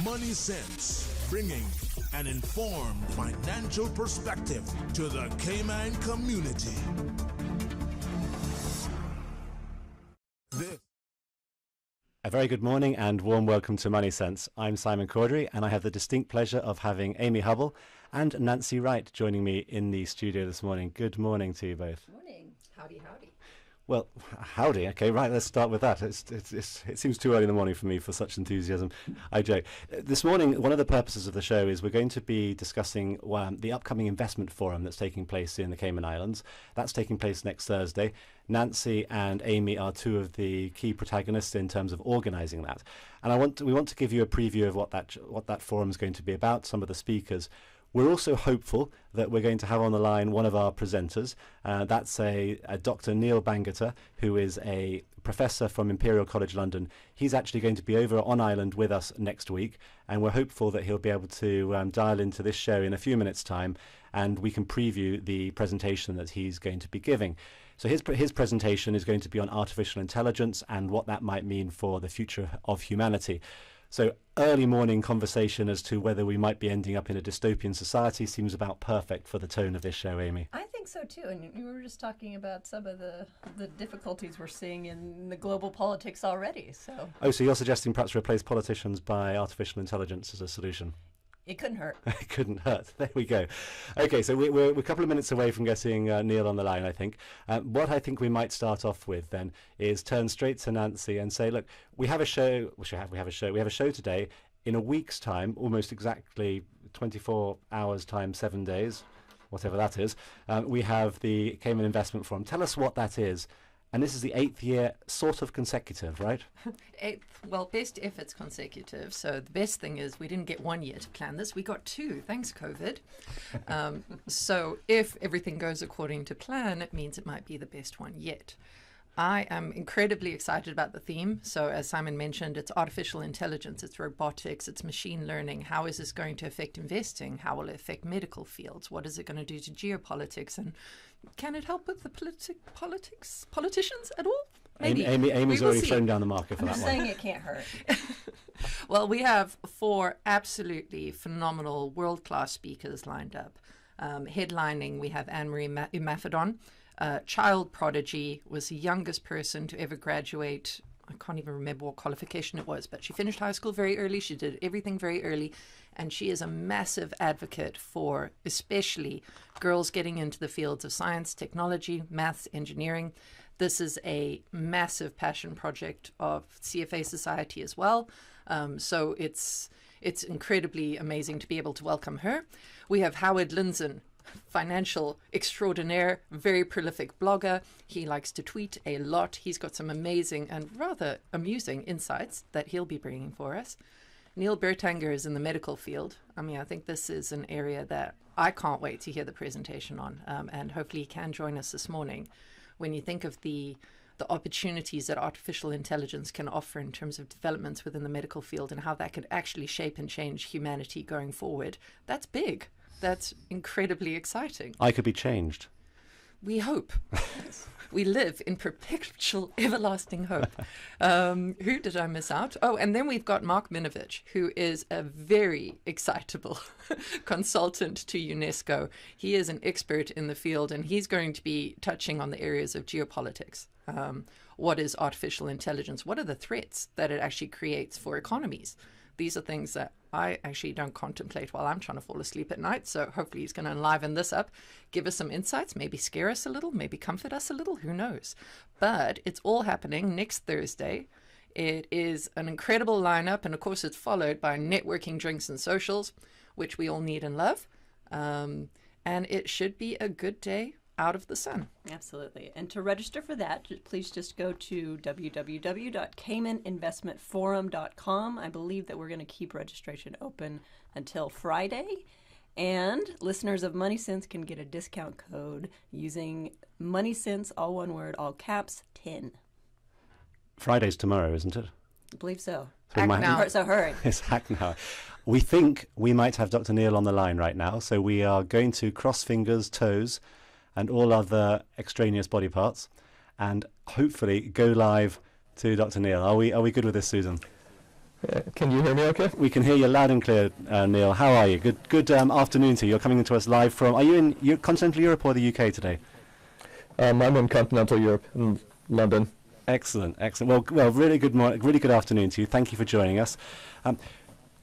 Money Sense, bringing an informed financial perspective to the Cayman community. A very good morning and warm welcome to Money Sense. I'm Simon Cordery and I have the distinct pleasure of having Amy Hubble and Nancy Wright joining me in the studio this morning. Good morning to you both. Morning. Howdy, howdy. Well, howdy. Okay, right, let's start with that. It seems too early in the morning for me for such enthusiasm. I joke. This morning, one of the purposes of the show is we're going to be discussing the upcoming investment forum that's taking place in the Cayman Islands. That's taking place next Thursday. Nancy and Amy are two of the key protagonists in terms of organising that. And we want to give you a preview of what that forum is going to be about, some of the speakers. We're also hopeful that we're going to have on the line one of our presenters. That's a Dr. Neil Bangerter, who is a professor from Imperial College London. He's actually going to be over on Island with us next week, and we're hopeful that he'll be able to dial into this show in a few minutes' time, and we can preview the presentation that he's going to be giving. So his presentation is going to be on artificial intelligence and what that might mean for the future of humanity. So early morning conversation as to whether we might be ending up in a dystopian society seems about perfect for the tone of this show, Amy. I think so too. And you were just talking about some of the difficulties we're seeing in the global politics already. So you're suggesting perhaps replace politicians by artificial intelligence as a solution? It couldn't hurt. It couldn't hurt. There we go. Okay, so we're a couple of minutes away from getting Neil on the line, I think. What I think we might start off with then is turn straight to Nancy and say, look, we have a show. We have a show today. In a week's time, almost exactly 24 hours times 7 days, whatever that is, we have the Cayman Investment Forum. Tell us what that is. And this is the 8th year, sort of consecutive, right? Well, best if it's consecutive. So the best thing is we didn't get 1 year to plan this. We got 2, thanks COVID. So if everything goes according to plan, it means it might be the best one yet. I am incredibly excited about the theme. So as Simon mentioned, it's artificial intelligence, it's robotics, it's machine learning. How is this going to affect investing? How will it affect medical fields? What is it going to do to geopolitics? And can it help with the politicians at all? Maybe. Amy's already thrown down the marker for that one. I'm saying it can't hurt. Well, we have 4 absolutely phenomenal world-class speakers lined up. Headlining, we have Anne-Marie Imafidon. Child prodigy, was the youngest person to ever graduate. I can't even remember what qualification it was, but she finished high school very early. She did everything very early, and she is a massive advocate for especially girls getting into the fields of science, technology, maths, engineering. This is a massive passion project of CFA Society as well. So it's incredibly amazing to be able to welcome her. We have Howard Linson, financial extraordinaire, very prolific blogger. He likes to tweet a lot. He's got some amazing and rather amusing insights that he'll be bringing for us. Neil Bertanger is in the medical field. I mean, I think this is an area that I can't wait to hear the presentation on, and hopefully he can join us this morning. When you think of the opportunities that artificial intelligence can offer in terms of developments within the medical field and how that could actually shape and change humanity going forward, that's big. That's incredibly exciting. I could be changed. We hope. We live in perpetual, everlasting hope. Who did I miss out? Oh, and then we've got Mark Minovich, who is a very excitable consultant to UNESCO. He is an expert in the field, and he's going to be touching on the areas of geopolitics. What is artificial intelligence? What are the threats that it actually creates for economies? These are things that I actually don't contemplate while I'm trying to fall asleep at night. So hopefully he's going to enliven this up, give us some insights, maybe scare us a little, maybe comfort us a little, who knows. But it's all happening next Thursday. It is an incredible lineup. And of course, it's followed by networking, drinks and socials, which we all need and love. And it should be a good day out of the sun. Absolutely. And to register for that, please just go to www.caymaninvestmentforum.com. I believe that we're going to keep registration open until Friday. And listeners of Money Sense can get a discount code using Money Sense, all one word, all caps, 10. Friday's tomorrow, isn't it? I believe so. So hurry. It's hack now. We think we might have Dr. Neil on the line right now, so we are going to cross fingers, toes, and all other extraneous body parts, and hopefully go live to Dr. Neil. Are we good with this, Susan? Can you hear me okay? We can hear you loud and clear, Neil. How are you? Good afternoon to you. You're coming to us live from... Are you in continental Europe or the UK today? I'm in continental Europe, in London. Excellent. Well, really good afternoon to you. Thank you for joining us.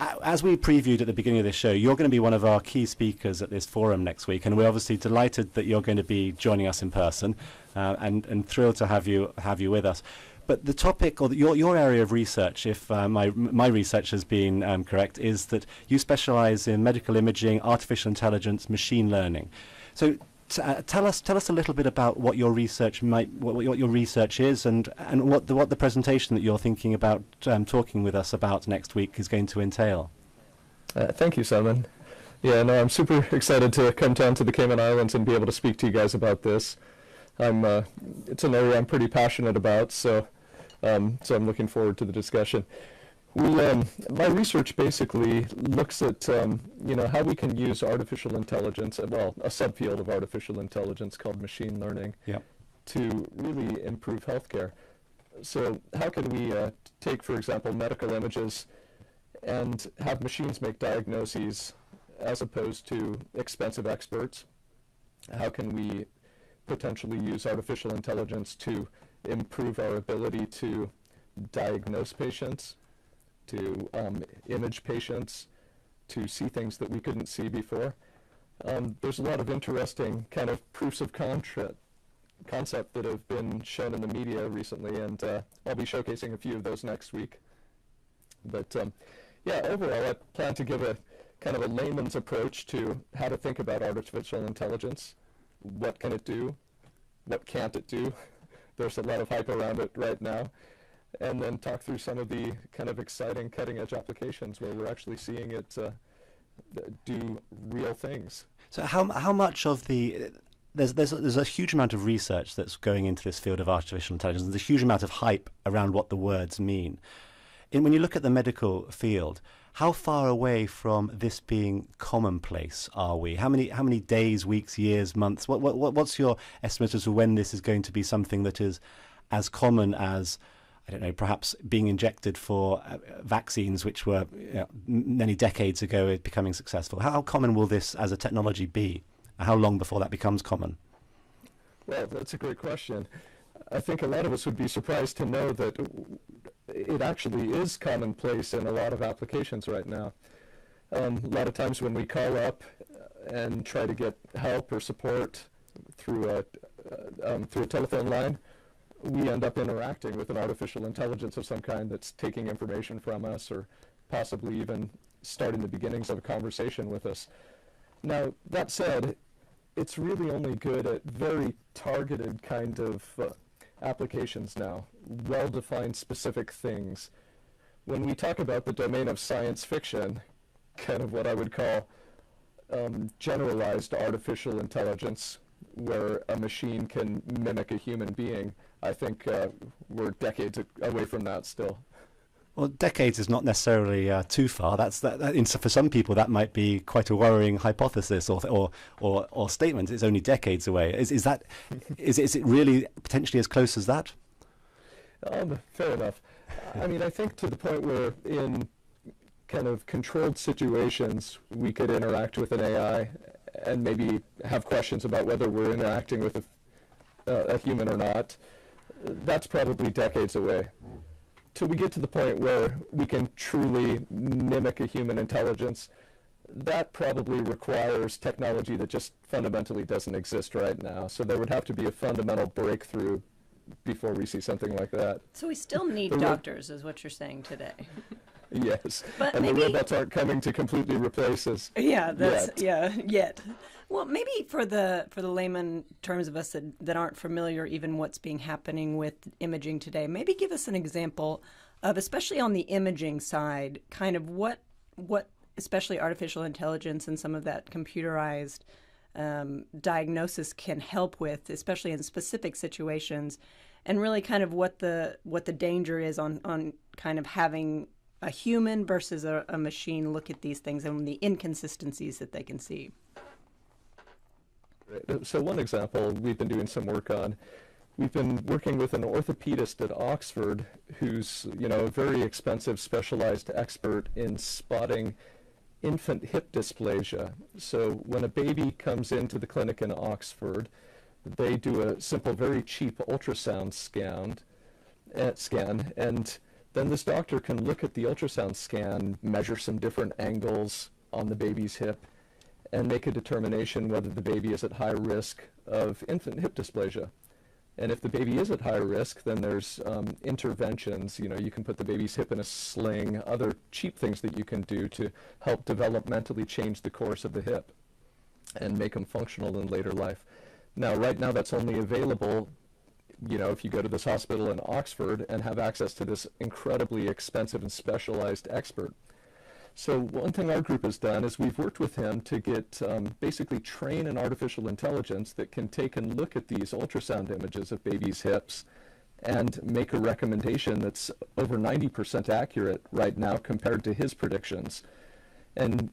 As we previewed at the beginning of this show, you're going to be one of our key speakers at this forum next week, and we're obviously delighted that you're going to be joining us in person, and thrilled to have you with us. But the topic, or your area of research, if my research has been correct, is that you specialise in medical imaging, artificial intelligence, machine learning. So tell us a little bit about what your research what your research is, and what the presentation that you're thinking about talking with us about next week is going to entail. Thank you, Simon. Yeah, no, I'm super excited to come down to the Cayman Islands and be able to speak to you guys about this. It's an area I'm pretty passionate about, so I'm looking forward to the discussion. My research basically looks at how we can use artificial intelligence, a subfield of artificial intelligence called machine learning, to really improve healthcare. So how can we take, for example, medical images and have machines make diagnoses as opposed to expensive experts? How can we potentially use artificial intelligence to improve our ability to diagnose patients, to image patients, to see things that we couldn't see before? There's a lot of interesting kind of proofs of concept that have been shown in the media recently, and I'll be showcasing a few of those next week. But overall, I plan to give a kind of a layman's approach to how to think about artificial intelligence. What can it do? What can't it do? There's a lot of hype around it right now. And then talk through some of the kind of exciting cutting-edge applications where we're actually seeing it do real things. So how much of the... There's a huge amount of research that's going into this field of artificial intelligence. There's a huge amount of hype around what the words mean. When you look at the medical field, how far away from this being commonplace are we? How many days, weeks, years, months? What's your estimate as to when this is going to be something that is as common as, I don't know, perhaps being injected for vaccines, which were many decades ago becoming successful? How common will this as a technology be? How long before that becomes common? Well, that's a great question. I think a lot of us would be surprised to know that it actually is commonplace in a lot of applications right now. A lot of times when we call up and try to get help or support through a telephone line, we end up interacting with an artificial intelligence of some kind that's taking information from us, or possibly even starting the beginnings of a conversation with us. Now, that said, it's really only good at very targeted kind of applications now, well-defined specific things. When we talk about the domain of science fiction, kind of what I would call generalized artificial intelligence, where a machine can mimic a human being, I think we're decades away from that still. Well, decades is not necessarily too far. For some people, that might be quite a worrying hypothesis or statement. It's only decades away. Is it really potentially as close as that? Fair enough. I mean, I think to the point where in kind of controlled situations, we could interact with an AI and maybe have questions about whether we're interacting with a human or not. That's probably decades away. Till we get to the point where we can truly mimic a human intelligence, that probably requires technology that just fundamentally doesn't exist right now. So there would have to be a fundamental breakthrough before we see something like that. So we still need doctors, is what you're saying today. Yes, but and the robots aren't coming to completely replace us. Yeah, yet. Well, maybe for the layman terms of us that aren't familiar even what's being happening with imaging today, maybe give us an example of, especially on the imaging side, kind of what especially artificial intelligence and some of that computerized diagnosis can help with, especially in specific situations, and really kind of what the danger is on kind of having a human versus a machine look at these things and the inconsistencies that they can see. So one example we've been doing some work on we've been working with an orthopedist at Oxford who's, a very expensive specialized expert in spotting infant hip dysplasia. So when a baby comes into the clinic in Oxford, they do a simple, very cheap ultrasound scan, and then this doctor can look at the ultrasound scan, measure some different angles on the baby's hip, and make a determination whether the baby is at high risk of infant hip dysplasia. And if the baby is at high risk, then there's interventions. You can put the baby's hip in a sling, other cheap things that you can do to help developmentally change the course of the hip and make them functional in later life. Now, right now, that's only available, if you go to this hospital in Oxford and have access to this incredibly expensive and specialized expert. So one thing our group has done is we've worked with him to get basically train an artificial intelligence that can take and look at these ultrasound images of babies' hips and make a recommendation that's over 90% accurate right now compared to his predictions. And,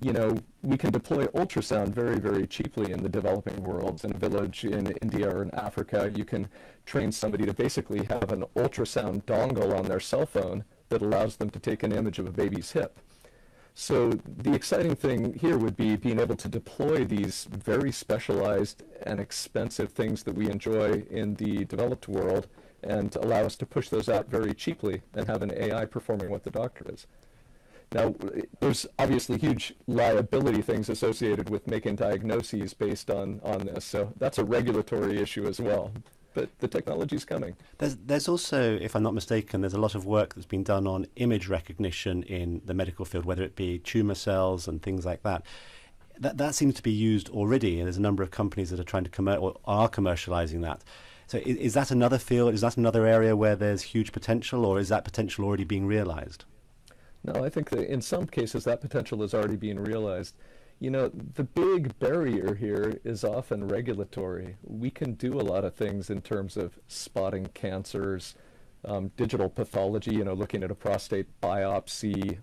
we can deploy ultrasound very, very cheaply in the developing world. In a village in India or in Africa, you can train somebody to basically have an ultrasound dongle on their cell phone that allows them to take an image of a baby's hip. So the exciting thing here would be being able to deploy these very specialized and expensive things that we enjoy in the developed world and allow us to push those out very cheaply and have an AI performing what the doctor is. Now, there's obviously huge liability things associated with making diagnoses based on this, so that's a regulatory issue as well. But the technology's coming. There's also, if I'm not mistaken, there's a lot of work that's been done on image recognition in the medical field, whether it be tumour cells and things like that. That seems to be used already, and there's a number of companies that are trying to or are commercialising that. So is that another field, is that another area where there's huge potential, or is that potential already being realised? No, I think that in some cases that potential is already being realized. The big barrier here is often regulatory. We can do a lot of things in terms of spotting cancers, digital pathology, looking at a prostate biopsy,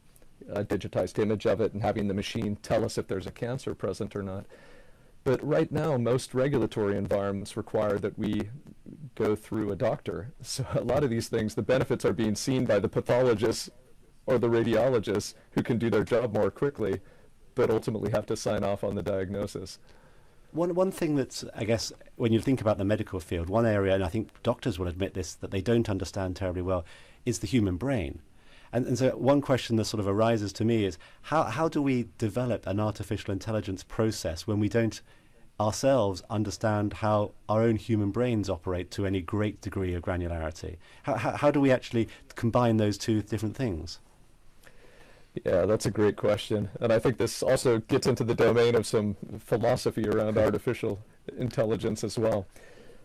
a digitized image of it, and having the machine tell us if there's a cancer present or not. But right now, most regulatory environments require that we go through a doctor. So a lot of these things, the benefits are being seen by the pathologists or the radiologists who can do their job more quickly, but ultimately have to sign off on the diagnosis. One thing that's, I guess, when you think about the medical field, one area, and I think doctors will admit this, that they don't understand terribly well, is the human brain. And so one question that sort of arises to me is, how do we develop an artificial intelligence process when we don't ourselves understand how our own human brains operate to any great degree of granularity? How do we actually combine those two different things? Yeah, that's a great question. And I think this also gets into the domain of some philosophy around artificial intelligence as well.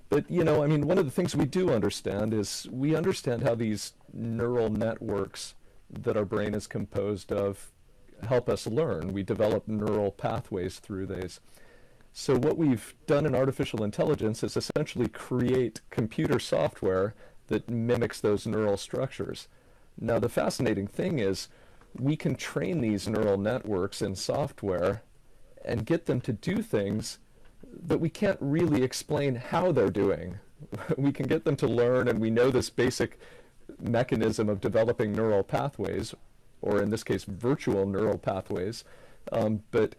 But, one of the things we do understand is we understand how these neural networks that our brain is composed of help us learn. We develop neural pathways through these. So what we've done in artificial intelligence is essentially create computer software that mimics those neural structures. Now, the fascinating thing is we can train these neural networks in software and get them to do things that we can't really explain how they're doing. We can get them to learn, and we know this basic mechanism of developing neural pathways, or in this case, virtual neural pathways. But,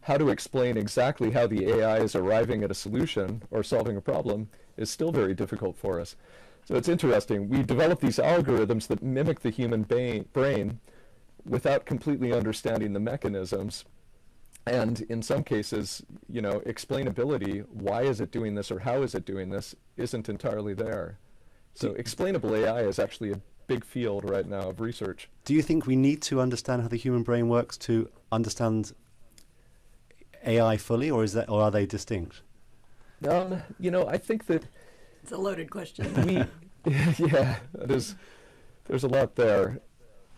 how to explain exactly how the AI is arriving at a solution or solving a problem is still very difficult for us. So it's interesting. We develop these algorithms that mimic the human brain without completely understanding the mechanisms. And in some cases, explainability, why is it doing this or how is it doing this, isn't entirely there. So explainable AI is actually a big field right now of research. Do you think we need to understand how the human brain works to understand AI fully, or are they distinct? I think that it's a loaded question. Yeah, there's a lot there.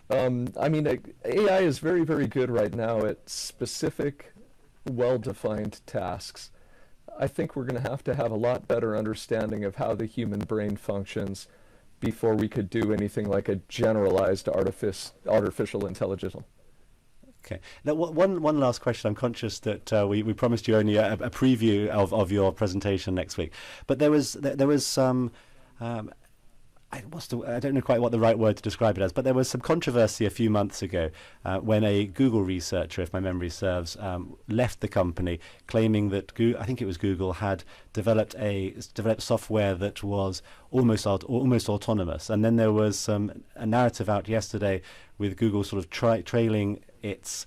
AI is very, very good right now at specific, well-defined tasks. I think we're going to have a lot better understanding of how the human brain functions before we could do anything like a generalized artificial intelligence. Okay. Now, one last question. I'm conscious that we promised you only a preview of your presentation next week, but there was some. I don't know quite what the right word to describe it as, but there was some controversy a few months ago when a Google researcher, if my memory serves, left the company, claiming that I think it was Google had developed software that was almost autonomous. And then there was a narrative out yesterday with Google sort of trailing its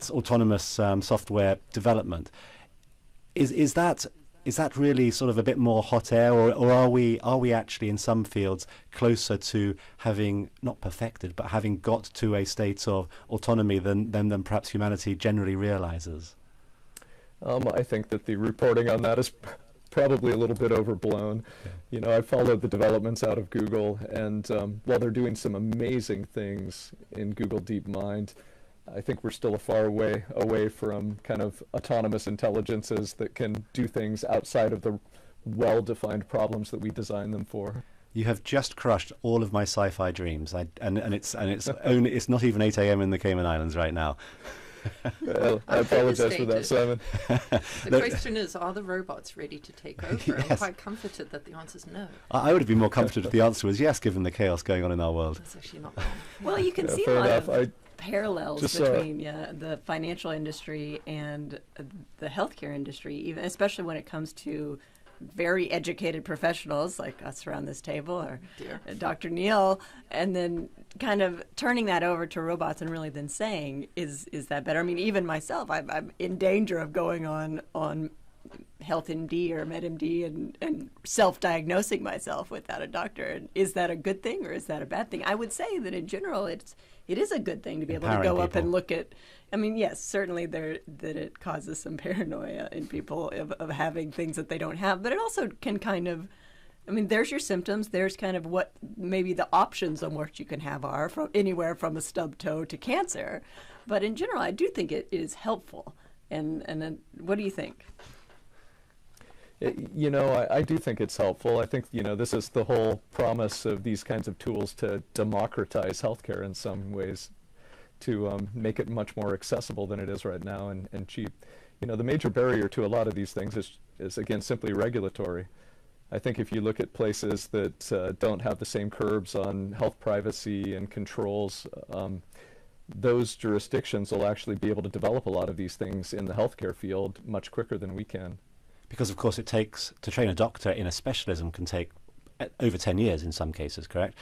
autonomous software development. Is that really sort of a bit more hot air, or are we actually in some fields closer to having not perfected, but having got to a state of autonomy than perhaps humanity generally realizes? I think that the reporting on that is probably a little bit overblown. Yeah. You know, I followed the developments out of Google, and while they're doing some amazing things in Google DeepMind, I think we're still a far way away from kind of autonomous intelligences that can do things outside of the well-defined problems that we design them for. You have just crushed all of my sci-fi dreams, and it's not even 8 a.m. in the Cayman Islands right now. Well, I apologize for that, Simon. The question is, are the robots ready to take over? Yes. I'm quite comforted that the answer is no. I would have been more comforted if the answer was yes, given the chaos going on in our world. That's actually not wrong. Well, you can see a fair lot enough. of parallels between the financial industry and the healthcare industry, even especially when it comes to very educated professionals like us around this table, or Dr. Neil, and then kind of turning that over to robots and really then saying, is that better? I mean, even myself, I'm in danger of going on HealthMD or MedMD and self-diagnosing myself without a doctor. And is that a good thing or is that a bad thing? I would say that in general, it is a good thing to be able to go up and look at. I mean, yes, certainly that it causes some paranoia in people of having things that they don't have, but it also can kind of, I mean, there's your symptoms. There's kind of what maybe the options on what you can have are, from anywhere from a stubbed toe to cancer. But in general, I do think it is helpful. And then, what do you think? You know, I do think it's helpful. I think, you know, this is the whole promise of these kinds of tools, to democratize healthcare in some ways, to make it much more accessible than it is right now and cheap. You know, the major barrier to a lot of these things is again, simply regulatory. I think if you look at places that don't have the same curbs on health privacy and controls, those jurisdictions will actually be able to develop a lot of these things in the healthcare field much quicker than we can. Because, of course, it takes, to train a doctor in a specialism can take over 10 years in some cases, correct?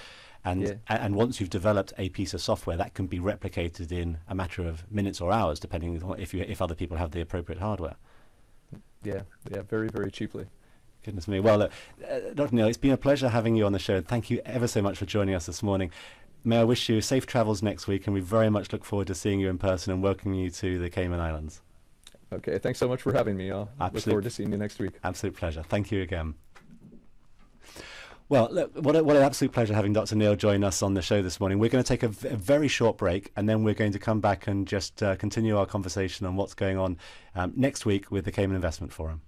And once you've developed a piece of software, that can be replicated in a matter of minutes or hours, depending on if other people have the appropriate hardware. Yeah, very, very cheaply. Goodness me. Well, Dr. Neil, it's been a pleasure having you on the show. Thank you ever so much for joining us this morning. May I wish you safe travels next week, and we very much look forward to seeing you in person and welcoming you to the Cayman Islands. Okay, thanks so much for having me. I'll look forward to seeing you next week. Absolute pleasure. Thank you again. Well, look, what an absolute pleasure having Dr. Neil join us on the show this morning. We're going to take a very short break, and then we're going to come back and just continue our conversation on what's going on next week with the Cayman Investment Forum.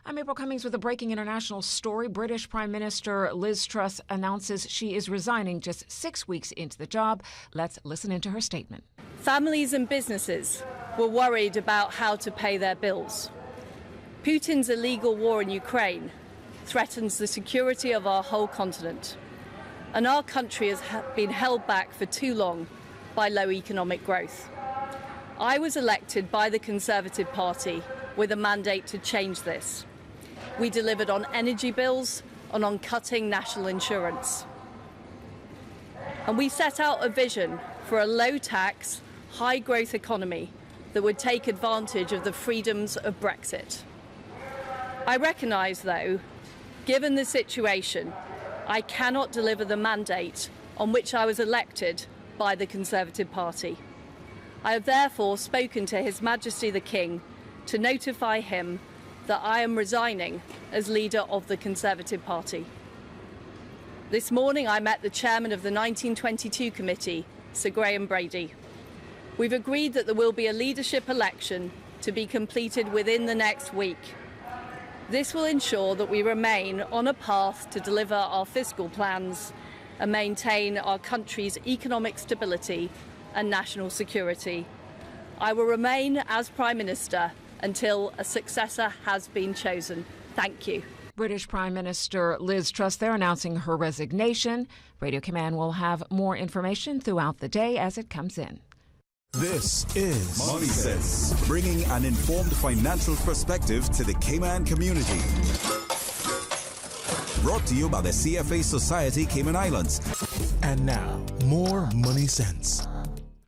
I'm April Cummings with a breaking international story. British Prime Minister Liz Truss announces she is resigning just 6 weeks into the job. Let's listen into her statement. Families and businesses were worried about how to pay their bills. Putin's illegal war in Ukraine threatens the security of our whole continent. And our country has been held back for too long by low economic growth. I was elected by the Conservative Party with a mandate to change this. We delivered on energy bills and on cutting national insurance. And we set out a vision for a low-tax, high-growth economy that would take advantage of the freedoms of Brexit. I recognise, though, given the situation, I cannot deliver the mandate on which I was elected by the Conservative Party. I have therefore spoken to His Majesty the King to notify him that I am resigning as leader of the Conservative Party. This morning I met the chairman of the 1922 committee, Sir Graham Brady. We've agreed that there will be a leadership election to be completed within the next week. This will ensure that we remain on a path to deliver our fiscal plans and maintain our country's economic stability and national security. I will remain as Prime Minister until a successor has been chosen. Thank you. British Prime Minister Liz Truss there announcing her resignation. Radio Command will have more information throughout the day as it comes in. This is Money Sense, bringing an informed financial perspective to the Cayman community. Brought to you by the CFA Society Cayman Islands. And now, more Money Sense.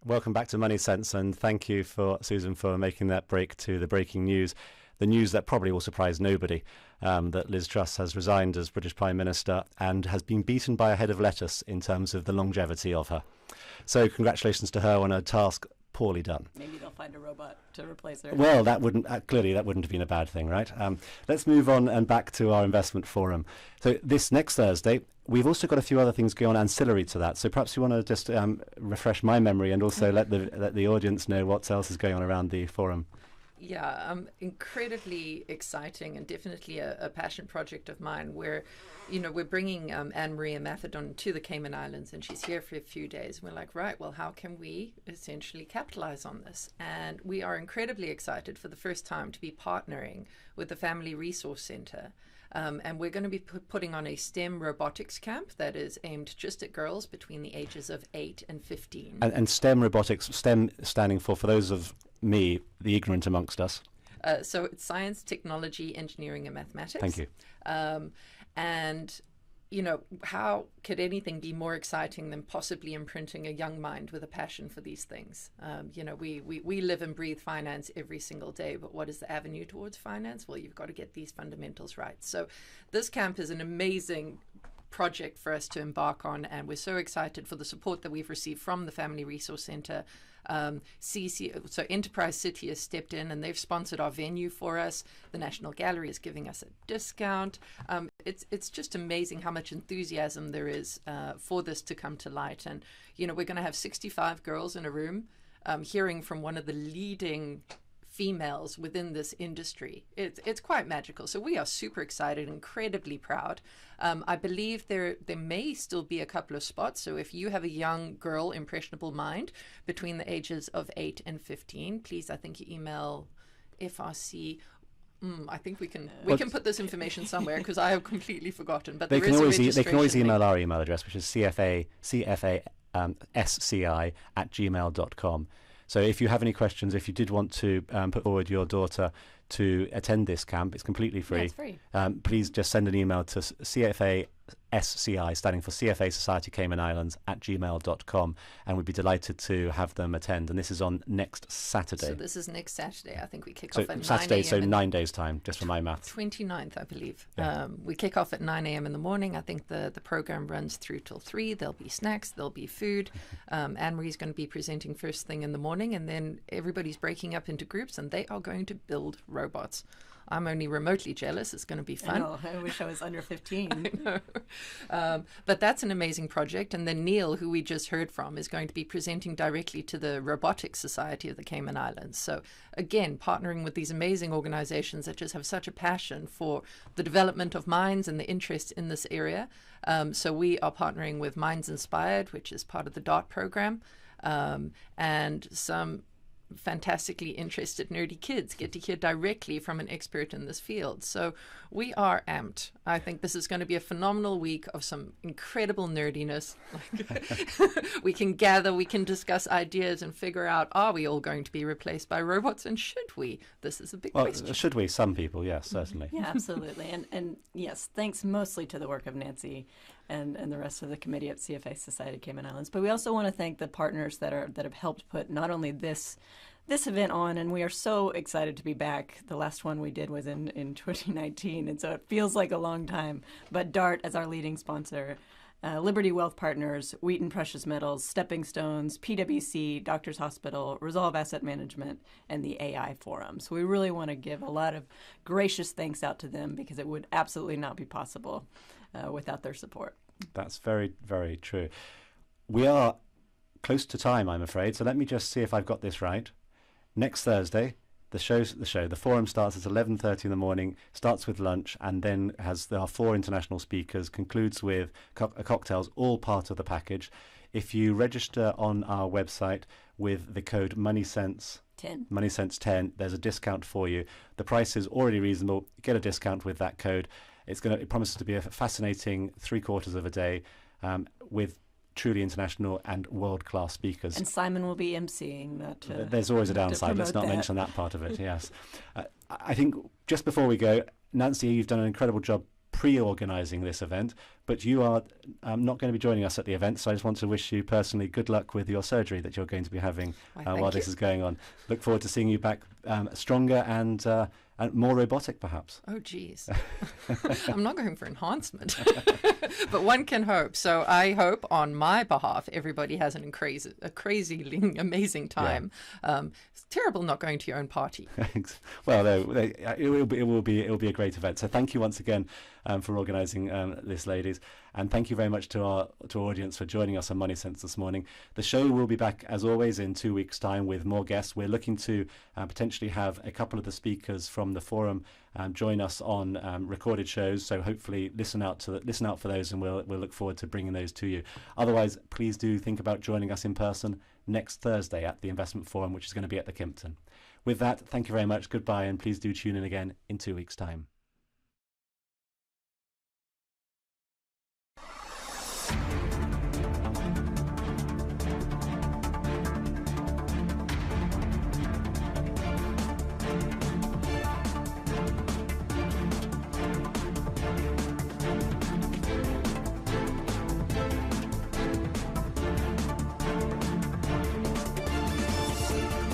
Welcome back to Money Sense, and thank you, Susan, for making that break to the breaking news. The news that probably will surprise nobody, that Liz Truss has resigned as British Prime Minister and has been beaten by a head of lettuce in terms of the longevity of her. So congratulations to her on a task poorly done. Maybe they'll find a robot to replace her. Well, that wouldn't clearly that wouldn't have been a bad thing, right? Let's move on and back to our investment forum. So this next Thursday, we've also got a few other things going on ancillary to that. So perhaps you want to just refresh my memory and also let the audience know what else is going on around the forum. Yeah, incredibly exciting and definitely a passion project of mine where, we're bringing Anne-Marie Imafidon to the Cayman Islands, and she's here for a few days. We're like, right, well, how can we essentially capitalize on this? And we are incredibly excited for the first time to be partnering with the Family Resource Center. And we're going to be putting on a STEM robotics camp that is aimed just at girls between the ages of 8 and 15. And STEM robotics, STEM standing for those of me, the ignorant amongst us. So it's science, technology, engineering, and mathematics. Thank you. And, how could anything be more exciting than possibly imprinting a young mind with a passion for these things? We live and breathe finance every single day, but what is the avenue towards finance? Well, you've got to get these fundamentals right. So this camp is an amazing project for us to embark on, and we're so excited for the support that we've received from the Family Resource Center. So Enterprise City has stepped in and they've sponsored our venue for us. The National Gallery is giving us a discount. It's just amazing how much enthusiasm there is for this to come to light. And, we're going to have 65 girls in a room hearing from one of the leading females within this industry. It's quite magical. So we are super excited, incredibly proud. I believe there may still be a couple of spots. So if you have a young girl, impressionable mind between the ages of 8 and 15, please, I think you email FRC. I think we can put this information somewhere because I have completely forgotten. But they can always link. email our email address, which is cfasci@gmail.com. So if you have any questions, if you did want to put forward your daughter to attend this camp, it's completely free. Yeah, it's free. Please just send an email to CFASCI, standing for CFA Society Cayman Islands, @gmail.com, and we'd be delighted to have them attend. And this is on next Saturday. So this is next Saturday. I think we kick So off at Saturday, 9 so a.m. 9 days' time, just for my maths. 29th, I believe. Yeah. We kick off at 9 a.m. in the morning. I think the program runs through till 3. There'll be snacks, there'll be food. Anne-Marie's going to be presenting first thing in the morning, and then everybody's breaking up into groups, and they are going to build robots. I'm only remotely jealous. It's going to be fun. I know. I wish I was under 15. I know. But that's an amazing project. And then Neil, who we just heard from, is going to be presenting directly to the Robotics Society of the Cayman Islands. So again, partnering with these amazing organizations that just have such a passion for the development of minds and the interest in this area. So we are partnering with Minds Inspired, which is part of the DART program, and some fantastically interested nerdy kids get to hear directly from an expert in this field. So we are amped. I think this is going to be a phenomenal week of some incredible nerdiness. We can gather, we can discuss ideas and figure out, are we all going to be replaced by robots, and should we? This is a big question. Should we? Some people, yes, certainly. Yeah, absolutely. And yes, thanks mostly to the work of Nancy and the rest of the committee at CFA Society Cayman Islands. But we also want to thank the partners that have helped put not only this event on, and we are so excited to be back. The last one we did was in 2019, and so it feels like a long time. But DART as our leading sponsor, Liberty Wealth Partners, Wheaton Precious Metals, Stepping Stones, PwC, Doctors Hospital, Resolve Asset Management, and the AI Forum. So we really want to give a lot of gracious thanks out to them because it would absolutely not be possible without their support. That's very, very true. We are close to time, I'm afraid, so let me just see if I've got this right. Next Thursday, The forum starts at 11:30 in the morning, starts with lunch, and then there are 4 international speakers, concludes with cocktails, all part of the package. If you register on our website with the code MoneySense10, there's a discount for you. The price is already reasonable. You get a discount with that code. It promises to be a fascinating 3/4 of a day with truly international and world-class speakers. And Simon will be emceeing that. There's always a downside. Let's not mention that part of it, yes. I think just before we go, Nancy, you've done an incredible job pre-organising this event, but you are not going to be joining us at the event, so I just want to wish you personally good luck with your surgery that you're going to be having while this is going on. Look forward to seeing you back stronger and more robotic, perhaps. Oh, geez. I'm not going for enhancement, but one can hope. So I hope on my behalf everybody has a crazily amazing time. Yeah. It's terrible not going to your own party. Well, it will be a great event. So thank you once again for organising this, ladies, and thank you very much to our audience for joining us on Money Sense this morning. The show will be back as always in 2 weeks' time with more guests. We're looking to potentially have a couple of the speakers from the forum join us on recorded shows. So hopefully listen out for those, and we'll look forward to bringing those to you. Otherwise, please do think about joining us in person next Thursday at the Investment Forum, which is going to be at the Kimpton. With that, thank you very much. Goodbye, and please do tune in again in 2 weeks' time.